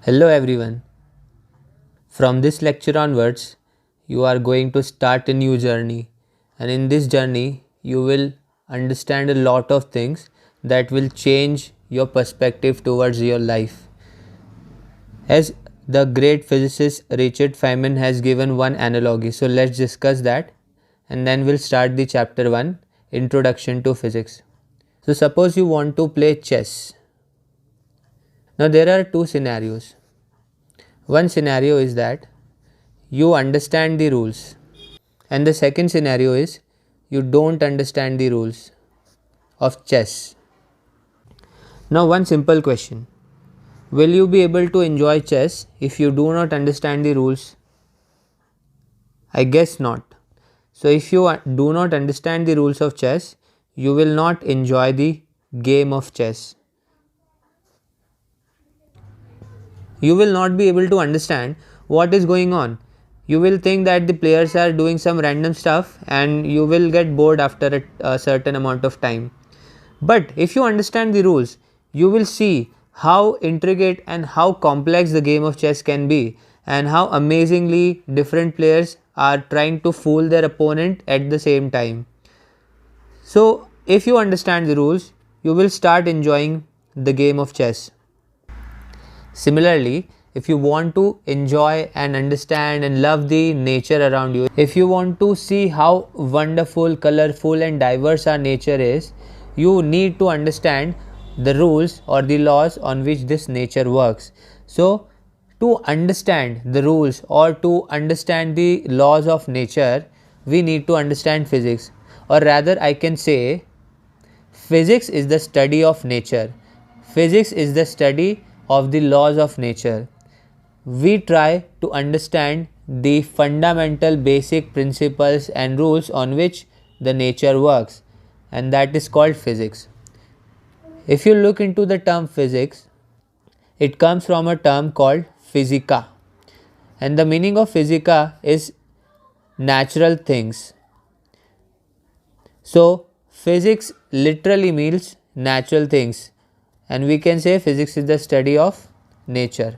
Hello everyone. From this lecture onwards, you are going to start a new journey, and in this journey, you will understand a lot of things that will change your perspective towards your life. As the great physicist Richard Feynman has given one analogy, so let's discuss that and then we'll start the chapter 1 Introduction to Physics. So, suppose you want to play chess. Now, there are two scenarios. One scenario is that you understand the rules, and the second scenario is you don't understand the rules of chess. Now, one simple question: will you be able to enjoy chess if you do not understand the rules? I guess not. So, if you do not understand the rules of chess, you will not enjoy the game of chess. You will not be able to understand what is going on. You will think that the players are doing some random stuff and you will get bored after a certain amount of time. But if you understand the rules, you will see how intricate and how complex the game of chess can be, and how amazingly different players are trying to fool their opponent at the same time. So, if you understand the rules, you will start enjoying the game of chess. Similarly, if you want to enjoy and understand and love the nature around you, if you want to see how wonderful, colorful, and diverse our nature is, you need to understand the rules or the laws on which this nature works. So, to understand the rules or to understand the laws of nature, we need to understand physics, or rather, I can say physics is the study of nature. Physics is the study of the laws of nature. We try to understand the fundamental basic principles and rules on which the nature works, and that is called physics. If you look into the term physics, it comes from a term called physica, and the meaning of physica is natural things. So, physics literally means natural things, and we can say physics is the study of nature.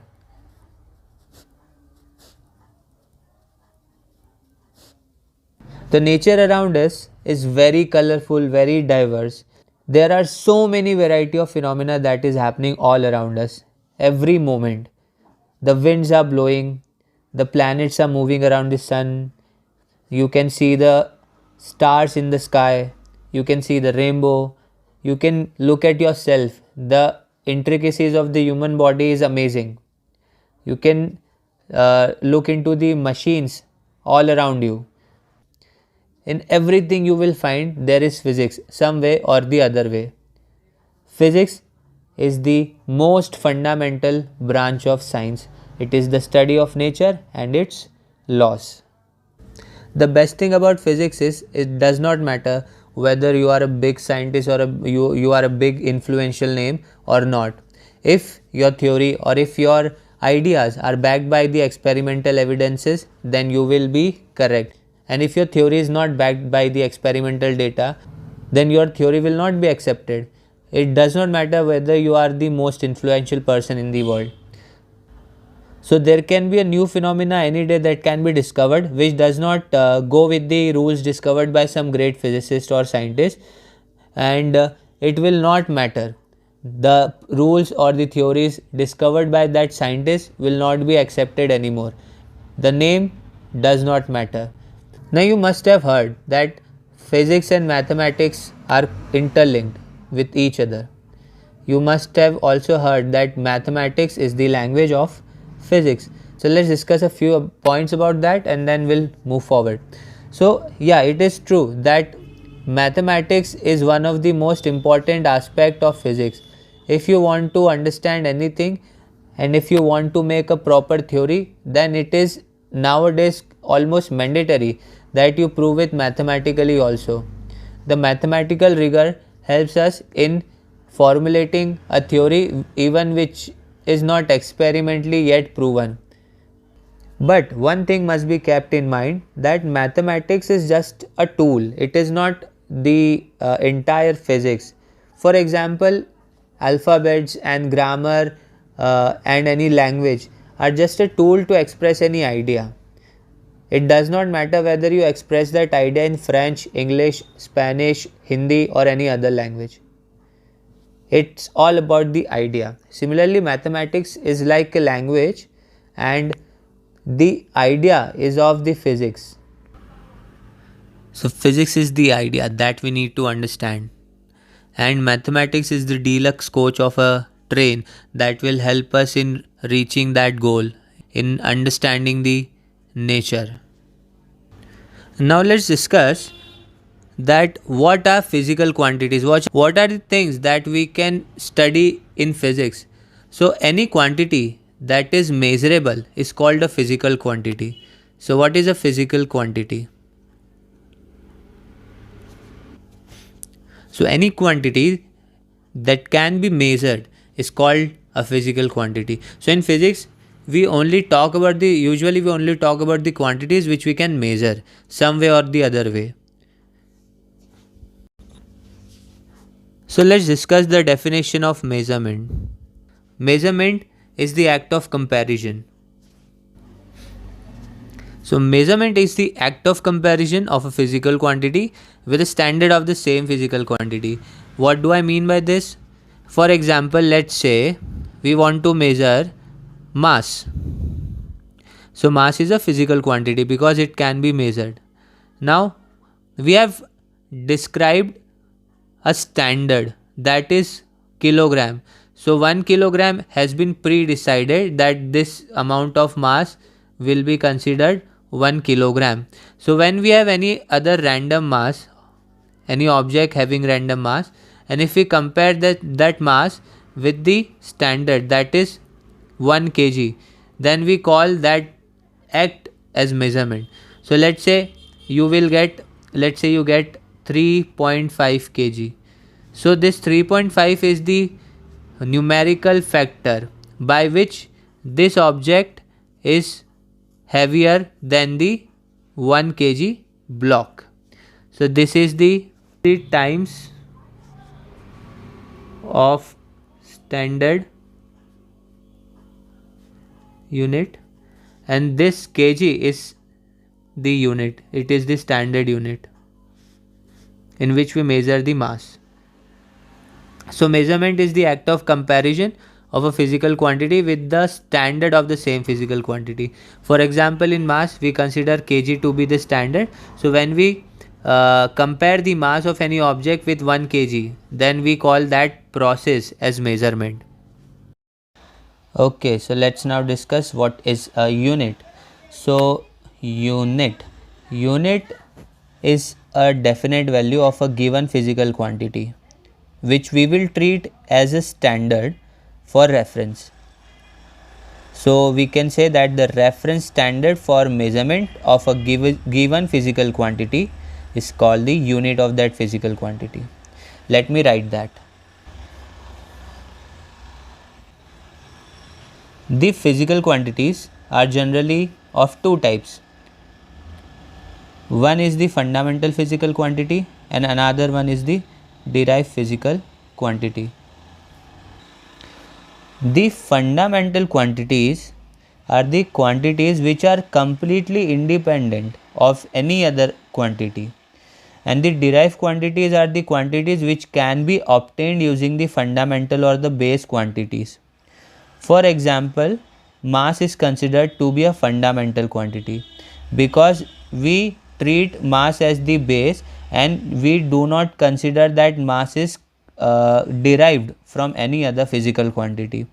The nature around us is very colorful, very diverse. There are so many variety of phenomena that is happening all around us every moment. The winds are blowing, the planets are moving around the sun, you can see the stars in the sky, you can see the rainbow, you can look at yourself. The intricacies of the human body is amazing. You can look into the machines all around you. In everything you will find there is physics some way or the other way. Physics is the most fundamental branch of science. It is the study of nature and its laws. The best thing about physics is it does not matter whether you are a big scientist or you are a big influential name or not. If your theory or if your ideas are backed by the experimental evidences, then you will be correct. And if your theory is not backed by the experimental data, then your theory will not be accepted. It does not matter whether you are the most influential person in the world. So there can be a new phenomena any day that can be discovered which does not go with the rules discovered by some great physicist or scientist, and it will not matter. The rules or the theories discovered by that scientist will not be accepted anymore. The name does not matter. Now you must have heard that physics and mathematics are interlinked with each other. You must have also heard that mathematics is the language of physics. So let's discuss a few points about that and then we'll move forward. So yeah, it is true that mathematics is one of the most important aspect of physics. If you want to understand anything and if you want to make a proper theory, then it is nowadays almost mandatory that you prove it mathematically also. The mathematical rigor helps us in formulating a theory even which is not experimentally yet proven. But one thing must be kept in mind, that mathematics is just a tool, it is not the entire physics. For example, alphabets and grammar and any language are just a tool to express any idea. It does not matter whether you express that idea in French, English, Spanish, Hindi, or any other language. It's all about the idea. Similarly, mathematics is like a language, and the idea is of the physics. So, physics is the idea that we need to understand, and mathematics is the deluxe coach of a train that will help us in reaching that goal, in understanding the nature. Now let's discuss that what are physical quantities, what are the things that we can study in physics. So any quantity that is measurable is called a physical quantity. So what is a physical quantity? So any quantity that can be measured is called a physical quantity. So in physics we only talk about the quantities which we can measure some way or the other way. So let's discuss the definition of measurement. Measurement is the act of comparison. So measurement is the act of comparison of a physical quantity with a standard of the same physical quantity. What do I mean by this? For example, let's say we want to measure mass. So mass is a physical quantity because it can be measured. Now we have described a standard, that is kilogram. So 1 kilogram has been pre-decided that this amount of mass will be considered 1 kilogram. So when we have any other random mass, any object having random mass, and if we compare that mass with the standard, that is 1 kg, then we call that act as measurement. So let's say you get 3.5 kg. So this 3.5 is the numerical factor by which this object is heavier than the 1 kg block. So this is the times of standard unit, and this kg is the unit, it is the standard unit in which we measure the mass. So measurement is the act of comparison of a physical quantity with the standard of the same physical quantity. For example, in mass we consider kg to be the standard. So when we compare the mass of any object with 1 kg, then we call that process as measurement. Okay, so let's now discuss what is a unit. So unit is a definite value of a given physical quantity which we will treat as a standard for reference. So we can say that the reference standard for measurement of a given physical quantity is called the unit of that physical quantity. Let me write that. The physical quantities are generally of two types. One is the fundamental physical quantity and another one is the derived physical quantity. The fundamental quantities are the quantities which are completely independent of any other quantity, and the derived quantities are the quantities which can be obtained using the fundamental or the base quantities. For example, mass is considered to be a fundamental quantity because we treat mass as the base and we do not consider that mass is derived from any other physical quantity.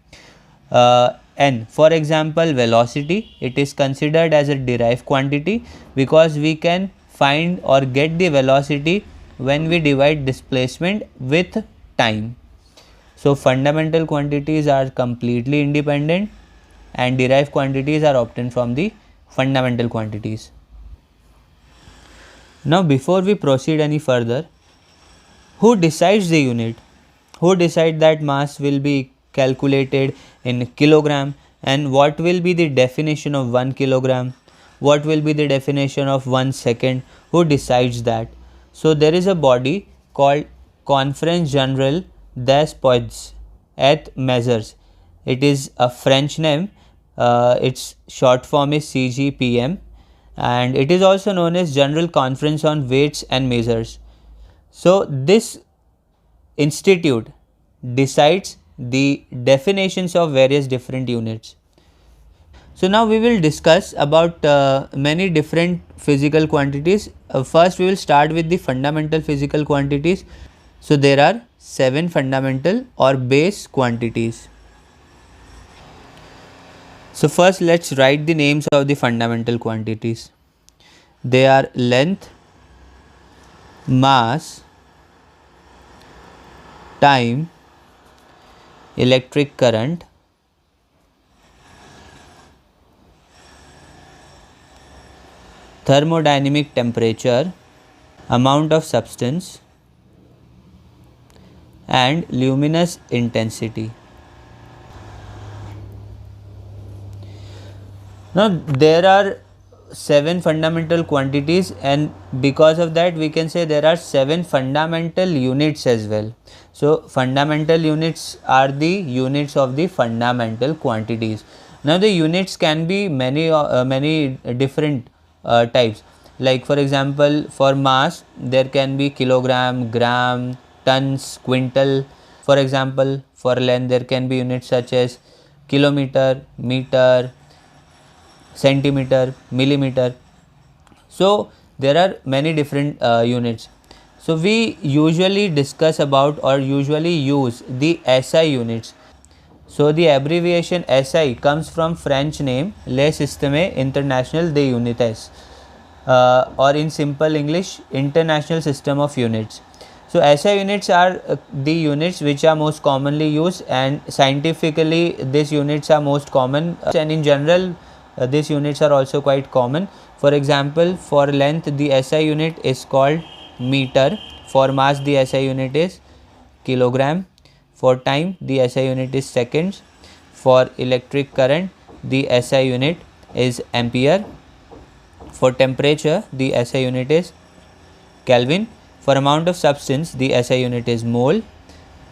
And for example, velocity, it is considered as a derived quantity because we can find or get the velocity when we divide displacement with time. So fundamental quantities are completely independent and derived quantities are obtained from the fundamental quantities. Now before we proceed any further, who decides the unit? Who decides that mass will be calculated in kilogram, and what will be the definition of 1 kilogram? What will be the definition of 1 second? Who decides that? So there is a body called Conference Generale des Poids et Mesures. It is a French name. Its short form is CGPM, and it is also known as General Conference on Weights and Measures. So this institute decides the definitions of various different units. So now we will discuss about many different physical quantities. First we will start with the fundamental physical quantities. So there are 7 fundamental or base quantities. So first let's write the names of the fundamental quantities. They are length, mass, time, electric current, thermodynamic temperature, amount of substance, and luminous intensity. Now there are 7 fundamental quantities, and because of that we can say there are 7 fundamental units as well. So fundamental units are the units of the fundamental quantities. Now the units can be many different types. Like for example, for mass there can be kilogram, gram, tons, quintal. For example, for length there can be units such as kilometer, meter, centimeter, millimeter. So there are many different units. So we usually discuss about or usually use the SI units. So the abbreviation SI comes from French name Les Systèmes International des Unités, or in simple English, International System of Units. So SI units are the units which are most commonly used, and scientifically these units are most common, and in general these units are also quite common. For example, for length the SI unit is called meter, for mass the SI unit is kilogram, for time the SI unit is seconds, for electric current the SI unit is ampere, for temperature the SI unit is Kelvin, for amount of substance the SI unit is mole,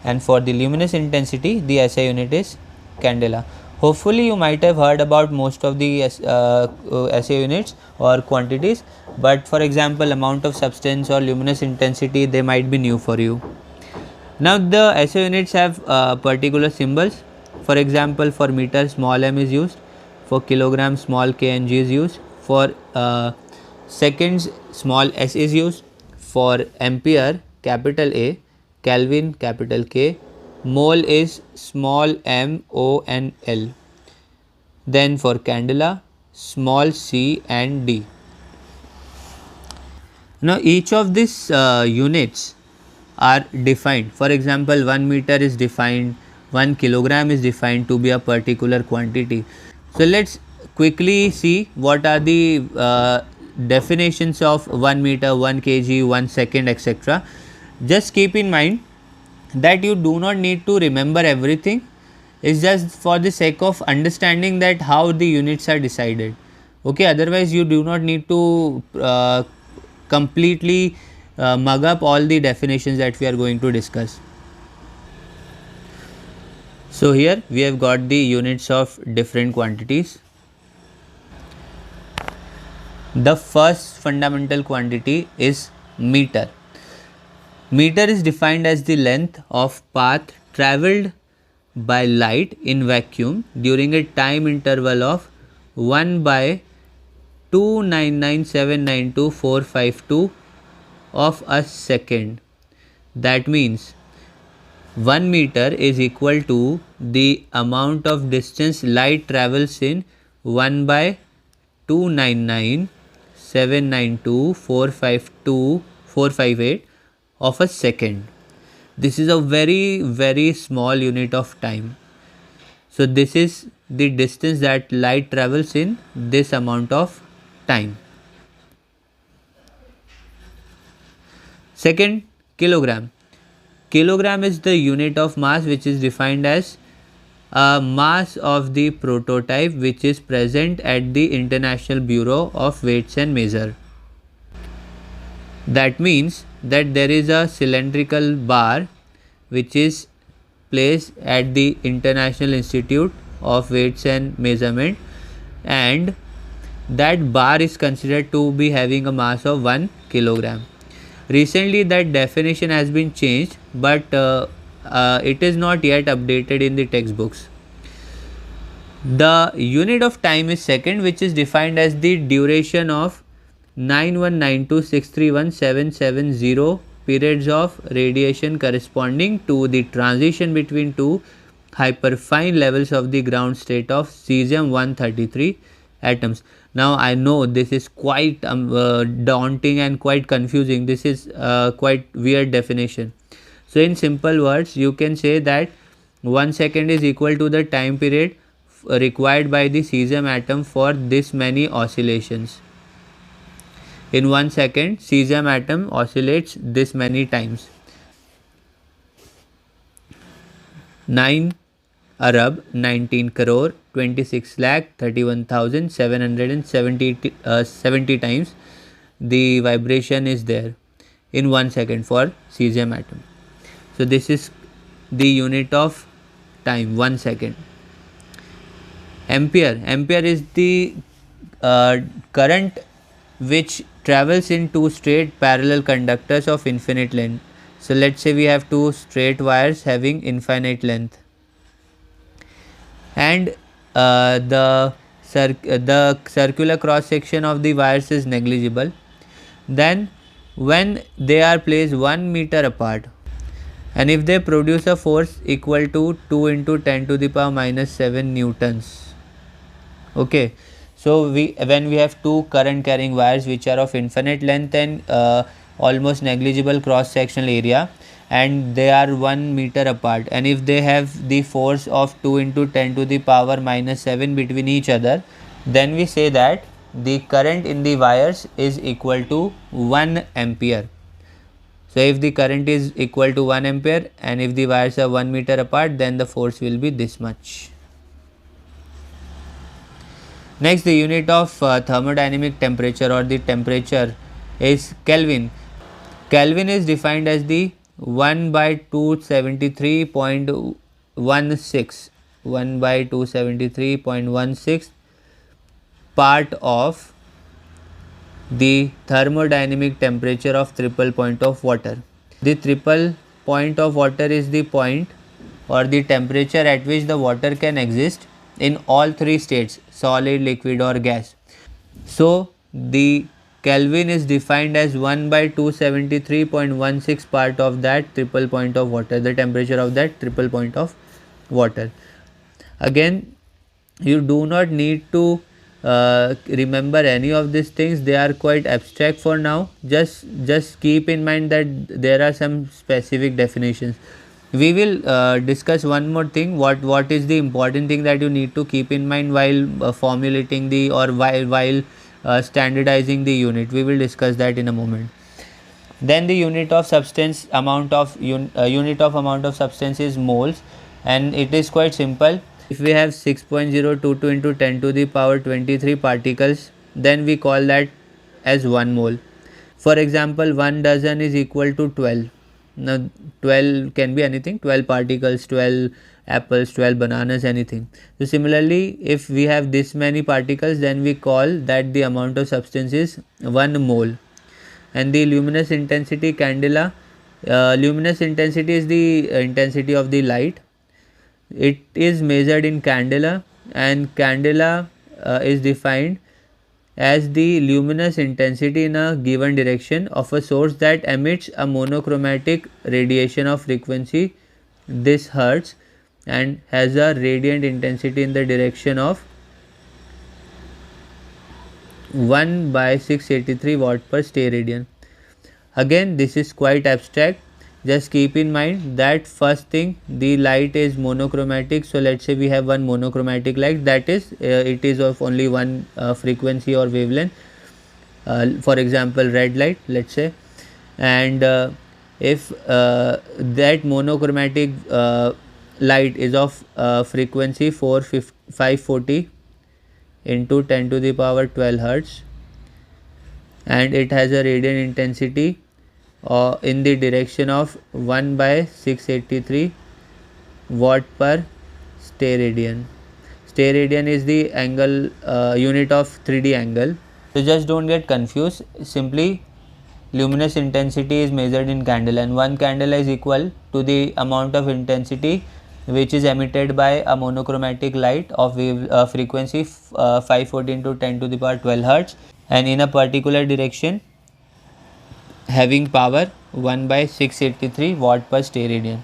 and for the luminous intensity the SI unit is candela. Hopefully you might have heard about most of the SI units or quantities, but for example amount of substance or luminous intensity, they might be new for you. Now the SI units have particular symbols. For example, for meter small m is used, for kilogram small k and g is used, for seconds small s is used, for ampere capital A, Kelvin capital K, mole is small m, o and l. Then for candela small c and d. Now each of these units are defined. For example, 1 meter is defined, 1 kilogram is defined to be a particular quantity. So let's quickly see what are the definitions of 1 meter, 1 kg, 1 second, etc. Just keep in mind that you do not need to remember everything. It's just for the sake of understanding that how the units are decided. Okay, otherwise you do not need to completely mug up all the definitions that we are going to discuss. So here we have got the units of different quantities. The first fundamental quantity is meter. Meter is defined as the length of path travelled by light in vacuum during a time interval of 1 by 299,792,452 of a second. That means 1 meter is equal to the amount of distance light travels in 1 by 299,792,458 of a second. This is a very small unit of time. So this is the distance that light travels in this amount of time. Second, kilogram. Kilogram is the unit of mass which is defined as a mass of the prototype which is present at the International Bureau of Weights and Measure. That means that there is a cylindrical bar which is place at the International Institute of Weights and Measurement, and that bar is considered to be having a mass of 1 kilogram. Recently that definition has been changed, but it is not yet updated in the textbooks. The unit of time is second, which is defined as the duration of 9192631770 periods of radiation corresponding to the transition between two hyperfine levels of the ground state of cesium 133 atoms. Now I know this is quite daunting and quite confusing. This is quite weird definition. So in simple words, you can say that 1 second is equal to the time period required by the cesium atom for this many oscillations. In 1 second, cesium atom oscillates this many times. 9 Arab 19 crore 26 lakh 31,770 times the vibration is there in 1 second for cesium atom. So this is the unit of time, 1 second. Ampere is the current which travels in two straight parallel conductors of infinite length. So let's say we have two straight wires having infinite length, and the circular cross section of the wires is negligible. Then when they are placed 1 meter apart, and if they produce a force equal to 2 into 10 to the power minus 7 newtons. Okay, so when we have two current carrying wires which are of infinite length and almost negligible cross sectional area, and they are 1 meter apart, and if they have the force of 2 into 10 to the power minus 7 between each other, then we say that the current in the wires is equal to 1 ampere. So if the current is equal to 1 ampere and if the wires are 1 meter apart, then the force will be this much. Next, the unit of thermodynamic temperature or the temperature is Kelvin. Kelvin is defined as the 1 by 273.16 part of the thermodynamic temperature of triple point of water. The triple point of water is the point or the temperature at which the water can exist in all three states, solid, liquid or gas. So the Kelvin is defined as 1 by 273.16 part of that triple point of water, the temperature of that triple point of water. Again, you do not need to remember any of these things, they are quite abstract for now. Just keep in mind that there are some specific definitions. We will discuss one more thing, what is the important thing that you need to keep in mind while formulating the or while standardizing the unit. We will discuss that in a moment. Then the unit of substance amount of unit of amount of substance is moles, and it is quite simple. If we have 6.022 into 10 to the power 23 particles, then we call that as 1 mole. For example, 1 dozen is equal to 12. Now 12 can be anything, 12 particles, 12 apples, 12 bananas, anything. So similarly, if we have this many particles, then we call that the amount of substance is 1 mole. And the luminous intensity candela, luminous intensity is the intensity of the light. It is measured in candela, and candela is defined as the luminous intensity in a given direction of a source that emits a monochromatic radiation of frequency this hertz and has a radiant intensity in the direction of 1 by 683 watt per steradian. Again, this is quite abstract. Just keep in mind that first thing, the light is monochromatic. So let's say we have one monochromatic light, that is it is of only one frequency or wavelength, for example red light, let's say. And if that monochromatic light is of frequency 540 into 10 to the power 12 hertz, and it has a radiant intensity in the direction of 1 by 683 watt per steradian. Steradian is the angle unit of 3D angle. So just don't get confused. Simply luminous intensity is measured in candle, and one candle is equal to the amount of intensity which is emitted by a monochromatic light of wave frequency 514 to 10 to the power 12 hertz, and in a particular direction having power 1 by 683 watt per steradian.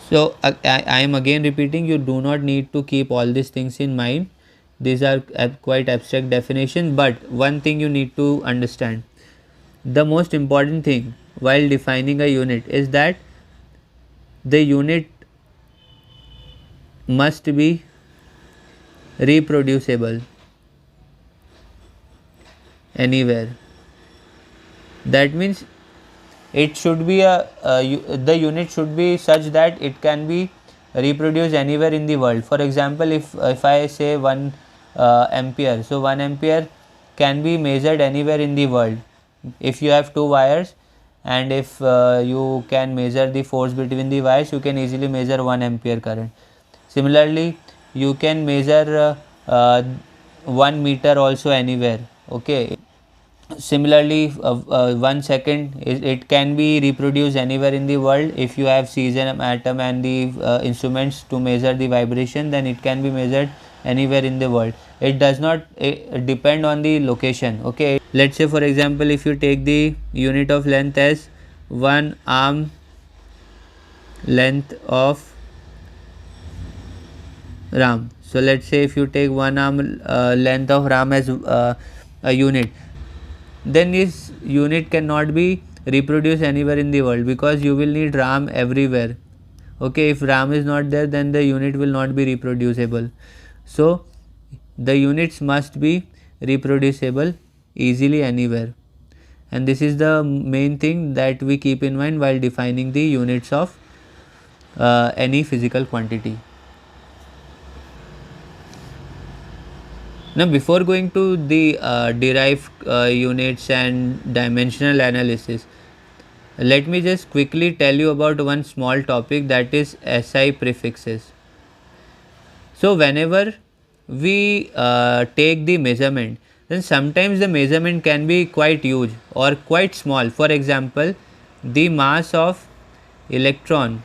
So I am again repeating, you do not need to keep all these things in mind. These are quite abstract definitions, but one thing you need to understand, the most important thing while defining a unit is that the unit must be reproducible anywhere. That means it should be the unit should be such that it can be reproduced anywhere in the world. For example, if I say 1 ampere, so 1 ampere can be measured anywhere in the world. If you have two wires, and if you can measure the force between the wires, you can easily measure 1 ampere current. Similarly, you can measure 1 meter also anywhere. Okay. Similarly, 1 second it can be reproduced anywhere in the world. If you have cesium atom and the instruments to measure the vibration, then it can be measured anywhere in the world. It does not depend on the location. Okay, let's say for example, if you take the unit of length as 1 arm length of ram. So let's say if you take 1 arm length of ram as a unit, then this unit cannot be reproduced anywhere in the world, because you will need ram everywhere. Okay, if ram is not there, then the unit will not be reproducible. So the units must be reproducible easily anywhere, and this is the main thing that we keep in mind while defining the units of any physical quantity. Now, before going to the derived units and dimensional analysis, let me just quickly tell you about one small topic, that is SI prefixes. So, whenever we take the measurement, then sometimes the measurement can be quite huge or quite small. For example, the mass of electron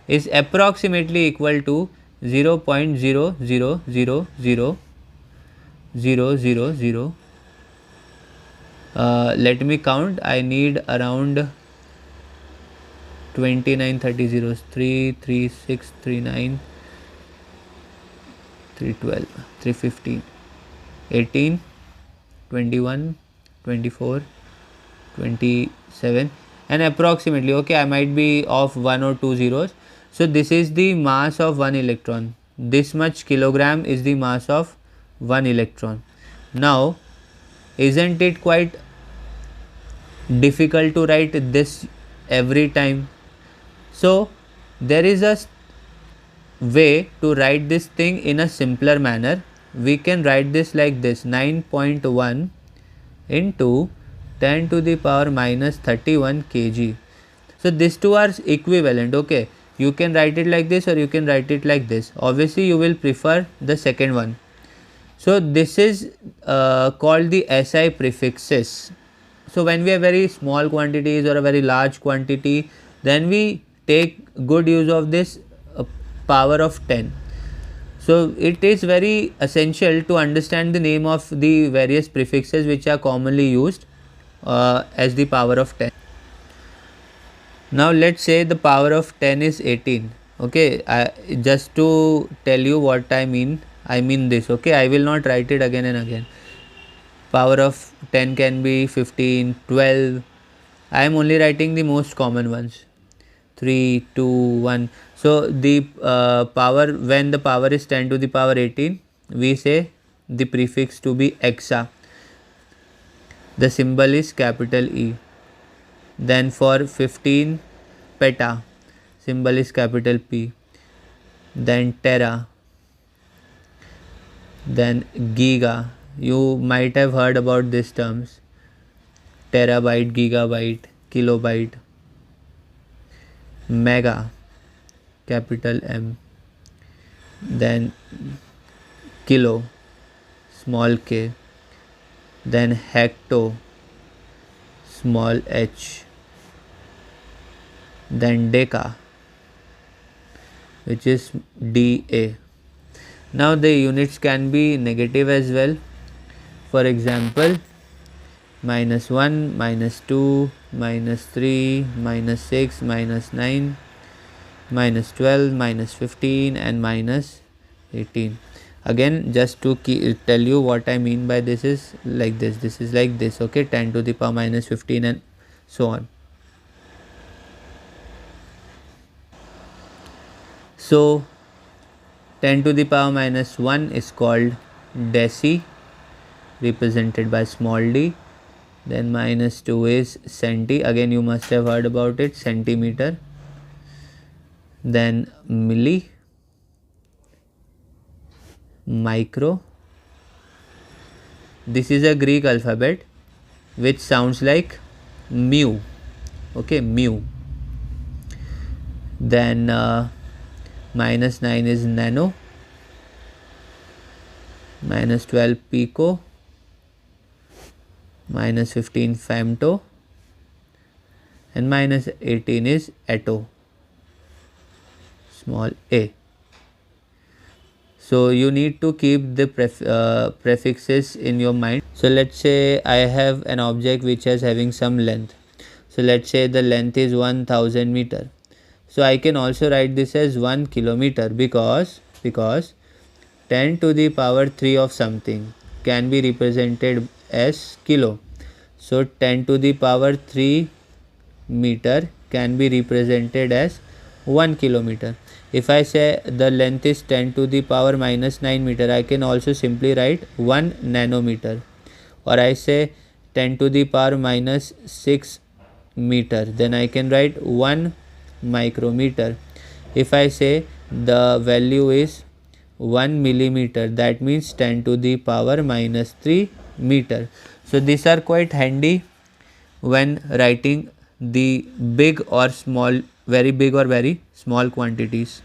is approximately equal to 0.0000000. Let me count. I need around 29 30 zeros, 3 3 6 3 9 3 12 3 15 18 21 24 27, and approximately, okay, I might be off 1 or 2 zeros. So this is the mass of one electron. This much kilogram is the mass of one electron. Now, isn't it quite difficult to write this every time? So there is a way to write this thing in a simpler manner. We can write this like this: 9.1 into 10 to the power minus 31 kg. So these two are equivalent. Okay, you can write it like this or you can write it like this. Obviously you will prefer the second one. So this is called the SI prefixes. So when we have very small quantities or a very large quantity, then we take good use of this power of 10. So it is very essential to understand the name of the various prefixes which are commonly used as the power of 10. Now let's say the power of 10 is 18. Okay, just to tell you what I mean this. Okay, I will not write it again and again. Power of 10 can be 15, 12. I am only writing the most common ones. 3, 2, 1. So the power, when the power is 10 to the power 18, we say the prefix to be exa. The symbol is capital E. Then for 15, peta, symbol is capital P. Then tera. Then giga. You might have heard about these terms: terabyte, gigabyte, kilobyte. Mega. capital M, then kilo, small k, then hecto, small h, then deca, which is dA. Now the units can be negative as well. For example, -1, -2, -3, -6, -9, -12, -15 and -18. Again, just to tell you what I mean by this is like this. This is like this, okay, 10 to the power -15 and so on. So 10 to the power -1 is called deci, represented by small d. Then -2 is centi, again you must have heard about it, centimeter. Then milli, micro. This is a Greek alphabet which sounds like mu, okay, mu. Then -9 is nano, -12 pico, -15 femto, and -18 is atto, small a. So you need to keep the prefixes in your mind. So let's say I have an object which is having some length. So let's say the length is 1000 meter. So I can also write this as 1 kilometer because 10 to the power 3 of something can be represented as kilo. So 10 to the power 3 meter can be represented as 1 kilometer. If I say the length is 10 to the power -9 meter, I can also simply write 1 nanometer. Or I say 10 to the power -6 meter, then I can write 1 micrometer. If I say the value is 1 millimeter, that means 10 to the power -3 meter. So these are quite handy when writing the big or small, very big or very small quantities.